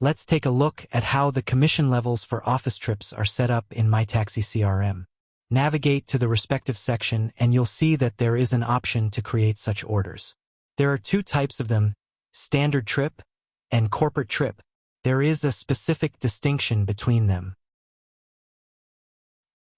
Let's take a look at how the commission levels for office trips are set up in MyTaxiCRM. Navigate to the respective section and you'll see that there is an option to create such orders. There are two types of them, standard trip and corporate trip. There is a specific distinction between them.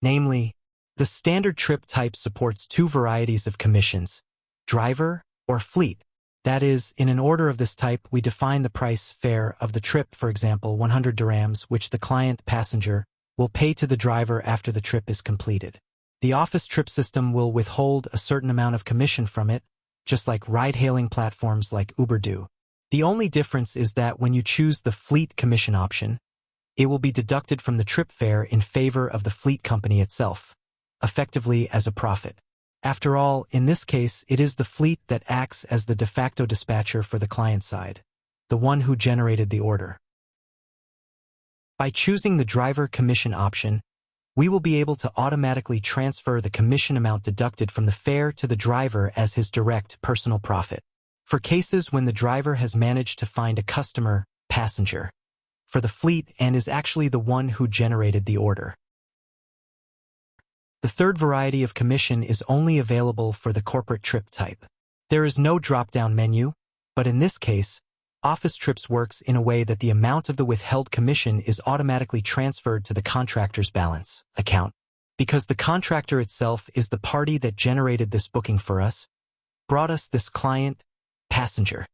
Namely, the standard trip type supports two varieties of commissions, driver or fleet. That is, in an order of this type, we define the price fare of the trip, for example, 100 dirhams, which the client passenger will pay to the driver after the trip is completed. The office trip system will withhold a certain amount of commission from it, just like ride-hailing platforms like Uber do. The only difference is that when you choose the fleet commission option, it will be deducted from the trip fare in favor of the fleet company itself, effectively as a profit. After all, in this case, it is the fleet that acts as the de facto dispatcher for the client side, the one who generated the order. By choosing the driver commission option, we will be able to automatically transfer the commission amount deducted from the fare to the driver as his direct personal profit. For cases when the driver has managed to find a customer, passenger, for the fleet and is actually the one who generated the order. The third variety of commission is only available for the corporate trip type. There is no drop-down menu, but in this case, office trips works in a way that the amount of the withheld commission is automatically transferred to the contractor's balance account. Because the contractor itself is the party that generated this booking for us, brought us this client, passenger.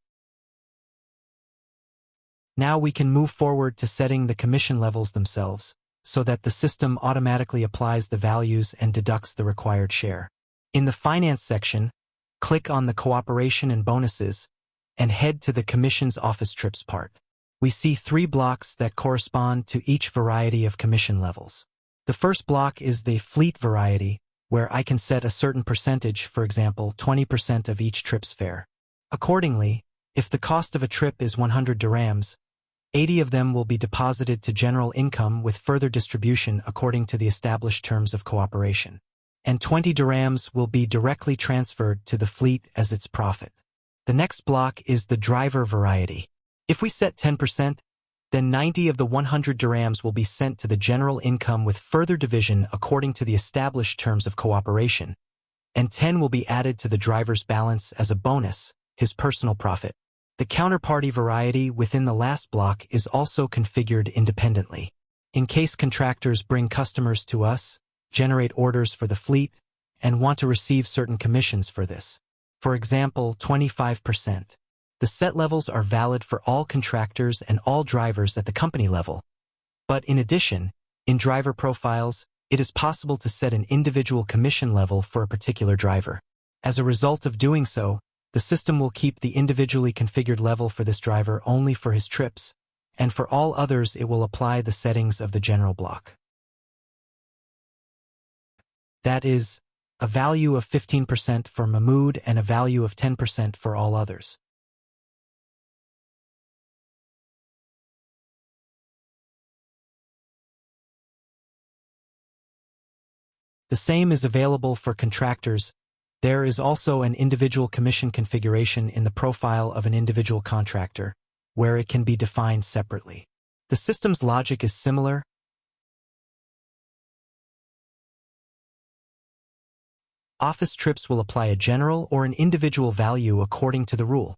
Now we can move forward to setting the commission levels themselves, so that the system automatically applies the values and deducts the required share. In the Finance section, click on the Cooperation and Bonuses, and head to the Commissions Office Trips part. We see 3 blocks that correspond to each variety of commission levels. The first block is the fleet variety, where I can set a certain percentage, for example, 20% of each trip's fare. Accordingly, if the cost of a trip is 100 dirhams, 80 of them will be deposited to general income with further distribution according to the established terms of cooperation. And 20 dirhams will be directly transferred to the fleet as its profit. The next block is the driver variety. If we set 10%, then 90 of the 100 dirhams will be sent to the general income with further division according to the established terms of cooperation, and 10 will be added to the driver's balance as a bonus, his personal profit. The counterparty variety within the last block is also configured independently. In case contractors bring customers to us, generate orders for the fleet, and want to receive certain commissions for this. For example, 25%. The set levels are valid for all contractors and all drivers at the company level. But in addition, in driver profiles, it is possible to set an individual commission level for a particular driver. As a result of doing so, the system will keep the individually configured level for this driver only for his trips, and for all others it will apply the settings of the general block. That is, a value of 15% for Mahmoud and a value of 10% for all others. The same is available for contractors. There is also an individual commission configuration in the profile of an individual contractor, where it can be defined separately. The system's logic is similar. Office trips will apply a general or an individual value according to the rule.